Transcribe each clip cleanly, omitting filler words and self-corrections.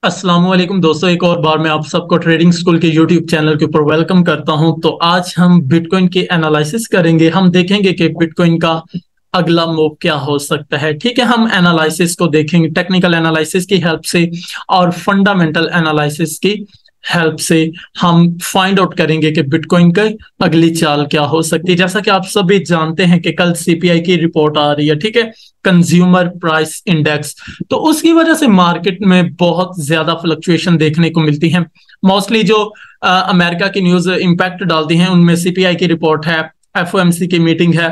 अस्सलामुअलैकुम दोस्तों, एक और बार मैं आप सबको ट्रेडिंग स्कूल के यूट्यूब चैनल के ऊपर वेलकम करता हूं। तो आज हम बिटकॉइन की एनालिसिस करेंगे। हम देखेंगे कि बिटकॉइन का अगला मूव क्या हो सकता है। ठीक है, हम एनालिसिस को देखेंगे टेक्निकल एनालिसिस की हेल्प से और फंडामेंटल एनालिसिस की हेल्प से। हम फाइंड आउट करेंगे कि बिटकॉइन की अगली चाल क्या हो सकती है। जैसा कि आप सभी जानते हैं कि कल सीपीआई की रिपोर्ट आ रही है, ठीक है, कंज्यूमर प्राइस इंडेक्स। तो उसकी वजह से मार्केट में बहुत ज्यादा फ्लक्चुएशन देखने को मिलती है। मोस्टली जो अमेरिका की न्यूज इंपैक्ट डालती हैं उनमें सीपीआई की रिपोर्ट है, एफओएमसी की मीटिंग है,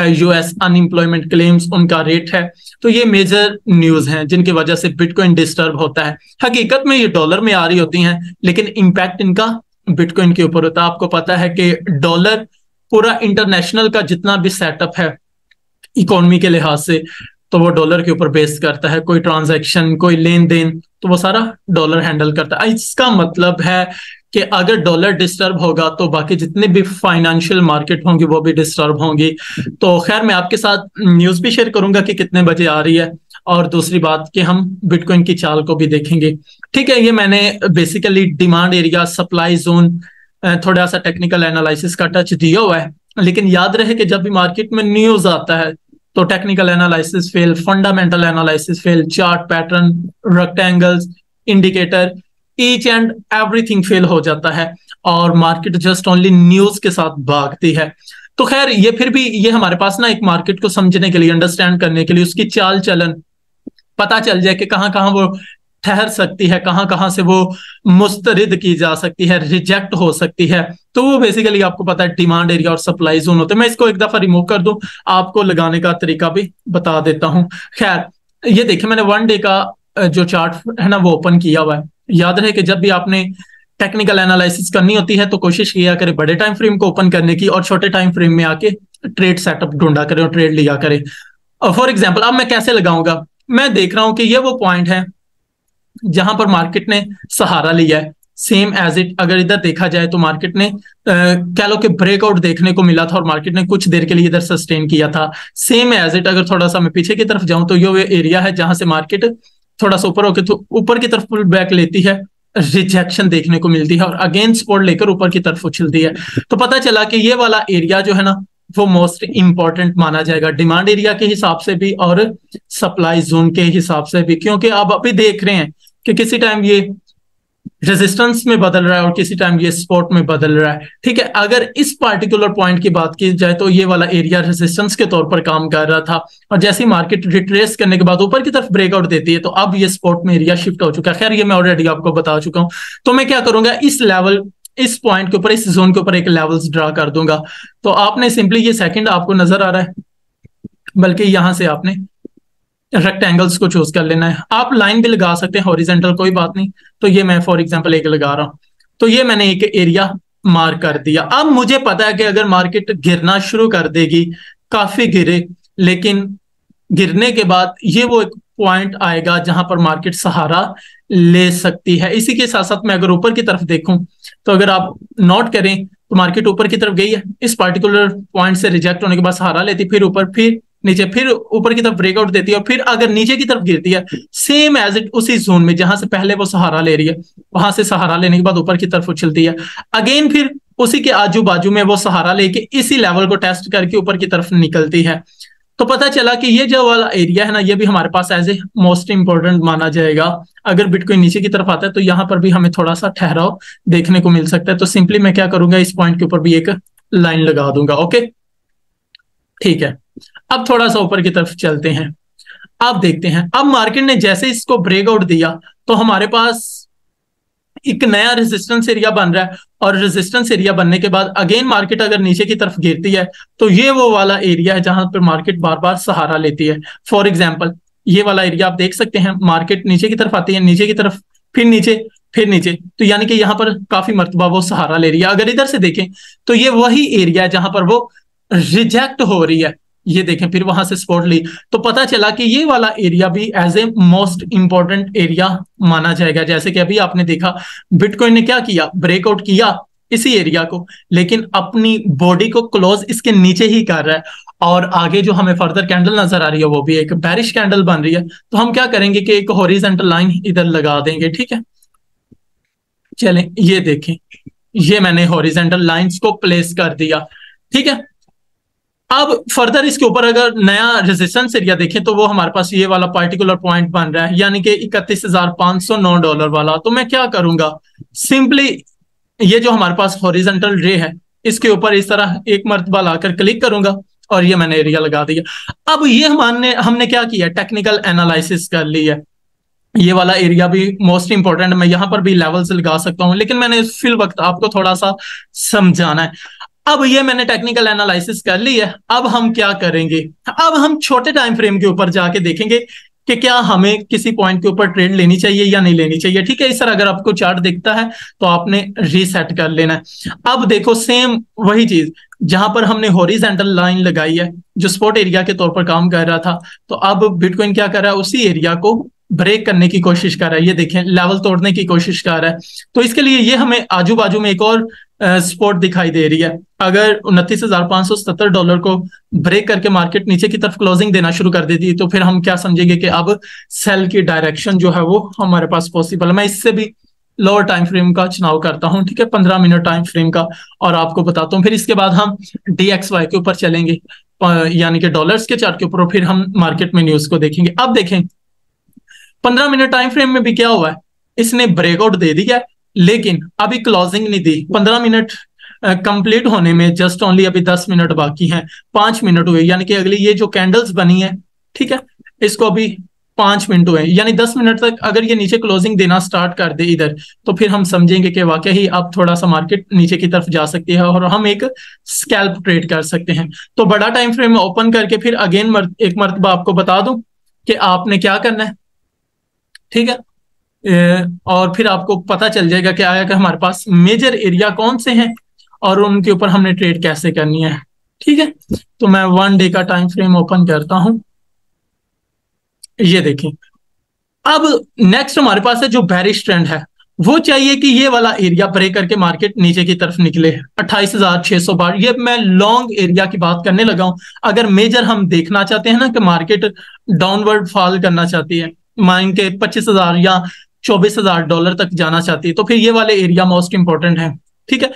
यूएस अनएम्प्लॉयमेंट क्लेम्स उनका रेट है। तो ये मेजर न्यूज हैं जिनकी वजह से बिटकॉइन डिस्टर्ब होता है। हकीकत में ये डॉलर में आ रही होती हैं, लेकिन इंपैक्ट इनका बिटकॉइन के ऊपर होता है। आपको पता है कि डॉलर पूरा इंटरनेशनल का जितना भी सेटअप है इकोनॉमी के लिहाज से, तो वो डॉलर के ऊपर बेस करता है। कोई ट्रांजैक्शन, कोई लेन देन, तो वो सारा डॉलर हैंडल करता है। इसका मतलब है कि अगर डॉलर डिस्टर्ब होगा तो बाकी जितने भी फाइनेंशियल मार्केट होंगे वो भी डिस्टर्ब होंगी। तो खैर, मैं आपके साथ न्यूज भी शेयर करूंगा कि कितने बजे आ रही है, और दूसरी बात कि हम बिटकॉइन की चाल को भी देखेंगे। ठीक है, ये मैंने basically demand area, supply zone, थोड़ा सा टेक्निकल एनालिसिस का टच दिया हुआ है। लेकिन याद रहे कि जब भी मार्केट में न्यूज आता है तो technical analysis fail, fundamental analysis fail, chart pattern, rectangles, indicator, each and everything fail हो जाता है और मार्केट जस्ट ओनली न्यूज के साथ भागती है। तो खैर, ये फिर भी ये हमारे पास ना एक मार्केट को समझने के लिए, अंडरस्टैंड करने के लिए, उसकी चाल चलन पता चल जाए कि कहाँ कहाँ वो ठहर सकती है, कहाँ कहाँ से वो मुस्तरिद की जा सकती है, रिजेक्ट हो सकती है। तो वो बेसिकली आपको पता है डिमांड एरिया और सप्लाई जोन होते हैं। मैं इसको एक दफा रिमूव कर दूं, आपको लगाने का तरीका भी बता देता हूं। खैर, ये देखिए, मैंने वन डे का जो चार्ट है ना वो ओपन किया हुआ है। याद रहे कि जब भी आपने टेक्निकल एनालिसिस करनी होती है तो कोशिश किया करें बड़े टाइम फ्रेम को ओपन करने की, और छोटे टाइम फ्रेम में आके ट्रेड सेटअप ढूंढा करें और ट्रेड लिया करें। फॉर एग्जाम्पल, अब मैं कैसे लगाऊंगा, मैं देख रहा हूं कि ये वो पॉइंट है जहां पर मार्केट ने सहारा लिया है। सेम एज इट अगर इधर देखा जाए तो मार्केट ने कह लो कि ब्रेकआउट देखने को मिला था और मार्केट ने कुछ देर के लिए इधर सस्टेन किया था। सेम एज इट अगर थोड़ा सा मैं पीछे की तरफ जाऊं तो ये एरिया है जहां से मार्केट थोड़ा सा ऊपर होकर तो ऊपर की तरफ पुल बैक लेती है, रिजेक्शन देखने को मिलती है और अगेन सपोर्ट लेकर ऊपर की तरफ उछलती है। तो पता चला कि ये वाला एरिया जो है ना वो मोस्ट इंपॉर्टेंट माना जाएगा डिमांड एरिया के हिसाब से भी और सप्लाई जोन के हिसाब से भी, क्योंकि आप अभी देख रहे हैं कि किसी टाइम ये रेजिस्टेंस में बदल रहा है और किसी टाइम ये सपोर्ट में बदल रहा है। ठीक है, अगर इस पार्टिकुलर पॉइंट की बात की जाए तो ये वाला एरिया रेजिस्टेंस के तौर पर काम कर रहा था, और जैसे ही मार्केट रिट्रेस करने के बाद ऊपर की तरफ ब्रेकआउट देती है तो अब ये सपोर्ट में एरिया शिफ्ट हो चुका है। खैर, ये मैं ऑलरेडी आपको बता चुका हूं। तो मैं क्या करूंगा, इस लेवल, इस पॉइंट के ऊपर, इस जोन के ऊपर एक लेवल्स ड्रा कर दूंगा। तो आपने सिंपली, ये सेकंड आपको नजर आ रहा है, बल्कि यहां से आपने रेक्टेंगल्स को चूज कर लेना है। आप लाइन भी लगा सकते हैं, हॉरिजेंटल, कोई बात नहीं। तो ये मैं फॉर एग्जांपल एक लगा रहा हूं। तो ये मैंने एक एरिया मार्क कर दिया। अब मुझे पता है कि अगर मार्केट गिरना शुरू कर देगी, काफी गिरे, लेकिन गिरने के बाद ये वो एक पॉइंट आएगा जहां पर मार्केट सहारा ले सकती है। इसी के साथ साथ मैं अगर ऊपर की तरफ देखूं तो अगर आप नोट करें तो मार्केट ऊपर की तरफ गई है, इस पार्टिकुलर पॉइंट से रिजेक्ट होने के बाद सहारा लेती, फिर ऊपर, फिर नीचे, फिर ऊपर की तरफ ब्रेकआउट देती है, और फिर अगर नीचे की तरफ गिरती है सेम एज इट उसी जोन में जहां से पहले वो सहारा ले रही है, वहां से सहारा लेने के बाद ऊपर की तरफ उछलती है। अगेन फिर उसी के आजू बाजू में वो सहारा लेके इसी लेवल को टेस्ट करके ऊपर की तरफ निकलती है। तो पता चला कि ये जो वाला एरिया है ना, ये भी हमारे पास एज ए मोस्ट इंपॉर्टेंट माना जाएगा। अगर बिटकॉइन नीचे की तरफ आता है तो यहाँ पर भी हमें थोड़ा सा ठहराव देखने को मिल सकता है। तो सिंपली मैं क्या करूंगा, इस पॉइंट के ऊपर भी एक लाइन लगा दूंगा। ओके, ठीक है। अब थोड़ा सा ऊपर की तरफ चलते हैं। अब देखते हैं, अब मार्केट ने जैसे इसको ब्रेकआउट दिया तो हमारे पास एक नया रेजिस्टेंस एरिया बन रहा है, और रेजिस्टेंस एरिया बनने के बाद अगेन मार्केट अगर नीचे की तरफ गिरती है तो ये वो वाला एरिया है जहां पर मार्केट बार बार सहारा लेती है। फॉर एग्जाम्पल, ये वाला एरिया आप देख सकते हैं, मार्केट नीचे की तरफ आती है, नीचे की तरफ, फिर नीचे, फिर नीचे, तो यानी कि यहाँ पर काफी मर्तबा वो सहारा ले रही है। अगर इधर से देखें तो ये वही एरिया है जहां पर वो रिजेक्ट हो रही है। ये देखें, फिर वहां से सपोर्ट ली, तो पता चला कि ये वाला एरिया भी as a most important area माना जाएगा। जैसे कि अभी आपने देखा बिटकॉइन ने क्या किया, ब्रेकआउट किया इसी एरिया को, लेकिन अपनी बॉडी को क्लोज इसके नीचे ही कर रहा है, और आगे जो हमें फर्दर कैंडल नजर आ रही है वो भी एक बेरिश कैंडल बन रही है, तो हम क्या करेंगे कि एक हॉरिजॉन्टल लाइन इधर लगा देंगे। ठीक है, चलें ये देखें, ये मैंने हॉरिजॉन्टल लाइंस को प्लेस कर दिया। ठीक है, अब फर्दर इसके ऊपर अगर नया रेजिस्टेंस एरिया देखें तो वो हमारे पास ये वाला पार्टिकुलर पॉइंट बन रहा है, यानी कि $31,509 वाला। तो मैं क्या करूंगा, सिंपली ये जो हमारे पास हॉरिजॉन्टल रे है इसके ऊपर इस तरह एक मर्तबा लाकर क्लिक करूंगा और ये मैंने एरिया लगा दिया। अब ये हमने क्या किया, टेक्निकल एनालिसिस कर ली है। ये वाला एरिया भी मोस्ट इंपॉर्टेंट, मैं यहां पर भी लेवल्स लगा सकता हूं, लेकिन मैंने फिल वक्त आपको थोड़ा सा समझाना है। अब ये मैंने टेक्निकल एनालिसिस कर ली है, अब हम क्या करेंगे, अब हम छोटे टाइम फ्रेम के ऊपर जाके देखेंगे कि क्या हमें किसी पॉइंट के ऊपर ट्रेड लेनी चाहिए या नहीं लेनी चाहिए। ठीक है, इस तरह अगर आपको चार्ट दिखता है तो आपने रीसेट कर लेना है। अब देखो सेम वही चीज, जहां पर हमने हॉरिजॉन्टल लाइन लगाई है जो सपोर्ट एरिया के तौर पर काम कर रहा था, तो अब बिटकॉइन क्या कर रहा है, उसी एरिया को ब्रेक करने की कोशिश कर रहा है। ये देखें, लेवल तोड़ने की कोशिश कर रहा है। तो इसके लिए ये हमें आजू बाजू में एक और सपोर्ट दिखाई दे रही है। अगर $29,577 को ब्रेक करके मार्केट नीचे की तरफ क्लोजिंग देना शुरू कर देती है तो फिर हम क्या समझेंगे कि अब सेल की डायरेक्शन जो है वो हमारे पास पॉसिबल है। मैं इससे भी लोअर टाइम फ्रेम का चुनाव करता हूं, ठीक है, 15 मिनट टाइम फ्रेम का, और आपको बताता हूं। फिर इसके बाद हम DXY के ऊपर चलेंगे, यानी कि डॉलर्स के चार्ट के ऊपर, फिर हम मार्केट में न्यूज को देखेंगे। अब देखें 15 मिनट टाइम फ्रेम में भी क्या हुआ है, इसने ब्रेकआउट दे दिया है लेकिन अभी क्लोजिंग नहीं दी। 15 मिनट कंप्लीट होने में जस्ट ओनली अभी 10 मिनट बाकी हैं, 5 मिनट हुए, यानी कि अगली ये जो कैंडल्स बनी है, ठीक है, इसको अभी 5 मिनट हुए, यानी 10 मिनट तक अगर ये नीचे क्लोजिंग देना स्टार्ट कर दे इधर, तो फिर हम समझेंगे कि वाकई ही अब थोड़ा सा मार्केट नीचे की तरफ जा सकती है और हम एक स्कैल्प ट्रेड कर सकते हैं। तो बड़ा टाइम फ्रेम ओपन करके फिर अगेन एक मरतबा आपको बता दूं कि आपने क्या करना है। ठीक है, और फिर आपको पता चल जाएगा कि आया कि हमारे पास मेजर एरिया कौन से हैं और उनके ऊपर हमने ट्रेड कैसे करनी है। ठीक है, तो मैं 1 डे का टाइम फ्रेम ओपन करता हूं, ये देखें। अब नेक्स्ट हमारे पास है जो बेरिश ट्रेंड है, वो चाहिए कि ये वाला एरिया ब्रेक करके मार्केट नीचे की तरफ निकले 28,600 बार। ये मैं लॉन्ग एरिया की बात करने लगा हूं। अगर मेजर हम देखना चाहते हैं ना कि मार्केट डाउनवर्ड फॉल करना चाहती है, मान के 25,000 या $24,000 तक जाना चाहती है, तो फिर ये वाले एरिया मोस्ट इंपॉर्टेंट है। ठीक है,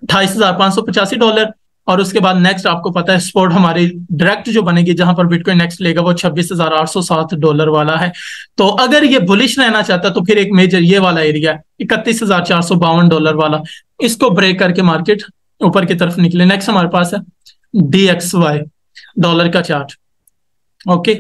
$28,585, और उसके बाद नेक्स्ट आपको पता है स्पॉट हमारी डायरेक्ट जो बनेगी जहां पर बिटकॉइन नेक्स्ट लेगा वो $26,807 वाला है। तो अगर ये बुलिश रहना चाहता है तो फिर एक मेजर ये वाला एरिया $31,452 वाला, इसको ब्रेक करके मार्केट ऊपर की तरफ निकले। नेक्स्ट हमारे पास है DXY डॉलर का चार्ट। ओके,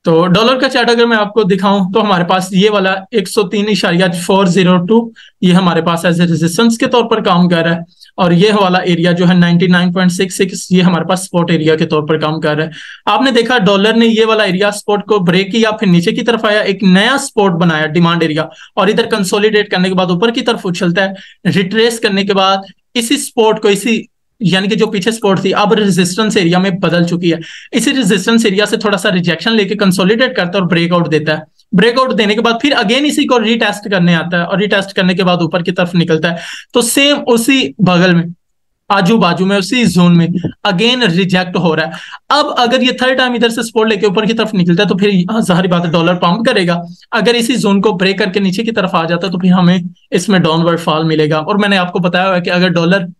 तो डॉलर का चार्ट अगर मैं आपको दिखाऊं तो हमारे पास ये वाला 103.402 ये हमारे पास एज ए रेजिस्टेंस के तौर पर काम कर रहा है, और ये वाला एरिया जो है 99.66 ये हमारे पास स्पॉट एरिया के तौर पर काम कर रहा है। आपने देखा डॉलर ने ये वाला एरिया स्पॉट को ब्रेक किया, फिर नीचे की तरफ आया, एक नया स्पॉट बनाया डिमांड एरिया, और इधर कंसोलिडेट करने के बाद ऊपर की तरफ उछलता है, रिट्रेस करने के बाद इसी स्पॉट को, इसी यानी कि जो पीछे स्पॉट थी अब रेजिस्टेंस एरिया में बदल चुकी है, इसी रेजिस्टेंस एरिया से थोड़ा सा रिजेक्शन लेके कंसोलिडेट करता है और ब्रेकआउट देता है। ब्रेकआउट देने के बाद फिर अगेन इसी को रीटेस्ट करने आता है, और रीटेस्ट करने के बाद ऊपर की तरफ निकलता है। तो सेम उसी बगल में, आजू बाजू में, उसी जोन में अगेन रिजेक्ट हो रहा है। अब अगर ये थर्ड टाइम इधर से सपोर्ट लेके ऊपर की तरफ निकलता है तो फिर जाहिर बात है डॉलर पंप करेगा। अगर इसी जोन को ब्रेक करके नीचे की तरफ आ जाता है तो फिर हमें इसमें डाउनवर्ड फॉल मिलेगा। और मैंने आपको बताया हुआ है कि अगर डॉलर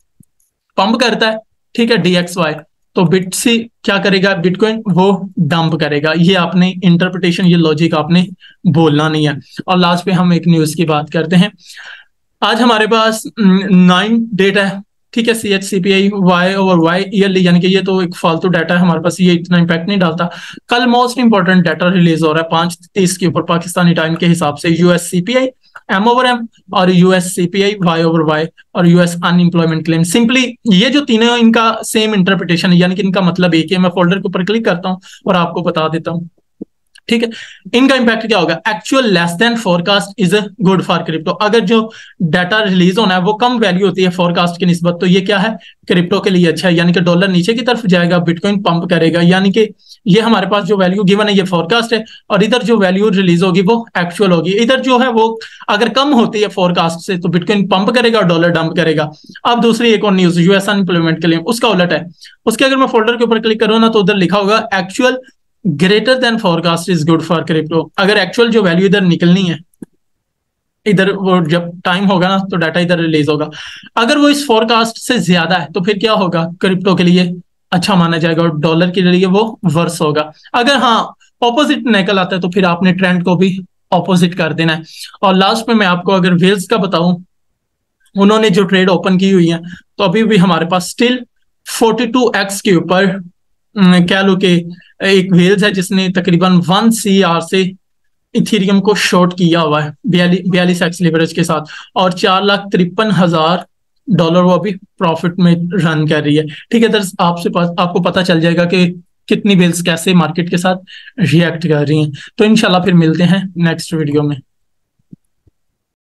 पंप करता है, ठीक है, DXY, तो बिटसी क्या करेगा, बिटकॉइन वो डंप करेगा। ये आपने इंटरप्रिटेशन, ये लॉजिक आपने बोलना नहीं है। और लास्ट पे हम एक न्यूज की बात करते हैं। आज हमारे पास 9 डेटा है, ठीक है, CH-CPI Y/Y ईयरली, यानी कि ये तो एक फालतू डाटा है हमारे पास, ये इतना इंपैक्ट नहीं डालता। कल मोस्ट इंपॉर्टेंट डाटा रिलीज हो रहा है 5:30 के ऊपर पाकिस्तानी टाइम के हिसाब से, US-CPI M/M और US-CPI Y/Y और US अनएम्प्लॉयमेंट क्लेम। सिंपली ये जो तीनों इनका सेम इंटरप्रिटेशन है, यानी कि इनका मतलब एक ही है। मैं फोल्डर के ऊपर क्लिक करता हूं और आपको बता देता हूं। ठीक है। इनका इंपैक्ट क्या होगा, actual less than forecast is good for crypto. अगर जो डाटा रिलीज होना है वो कम वैल्यू होती है फोरकास्ट की निस्बत, तो ये क्या है, क्रिप्टो के लिए अच्छा है। यानी कि डॉलर नीचे की तरफ जाएगा, बिटकॉइन पंप करेगा। यानी कि ये हमारे पास जो वैल्यू गिवन है ये फोरकास्ट है, और इधर जो वैल्यू रिलीज होगी वो एक्चुअल होगी। इधर जो है वो अगर कम होती है फोरकास्ट से तो बिटकॉइन पंप करेगा और डॉलर डंप करेगा। अब दूसरी एक और न्यूज यूएस अनएम्प्लॉयमेंट के लिए, उसका उलट है। उसके अगर मैं फोल्डर के ऊपर क्लिक करूँ ना तो उधर लिखा होगा actual greater than forecast is good for crypto. अगर एक्चुअल जो वैल्यू इधर निकलनी है, इधर वो जब टाइम होगा ना तो डाटा इधर रिलीज होगा, अगर वो इस फोरकास्ट से ज्यादा है तो फिर क्या होगा, क्रिप्टो के लिए अच्छा माना जाएगा और डॉलर के लिए वो वर्स होगा। अगर हाँ ऑपोजिट निकल आता है तो फिर आपने ट्रेंड को भी ऑपोजिट कर देना है। और लास्ट में मैं आपको अगर वेल्स का बताऊं, उन्होंने जो ट्रेड ओपन की हुई है तो अभी भी हमारे पास स्टिल 42x के ऊपर कह लो कि एक वेल्स है जिसने तकरीबन 1 CR से इथेरियम को शॉर्ट किया हुआ है 42x लिवरेज के साथ, और 4,53,000 डॉलर वो अभी प्रॉफिट में रन कर रही है। ठीक है, तो आपको पता चल जाएगा कि कितनी वेल्स कैसे मार्केट के साथ रिएक्ट कर रही हैं। तो इंशाल्लाह फिर मिलते हैं नेक्स्ट वीडियो में।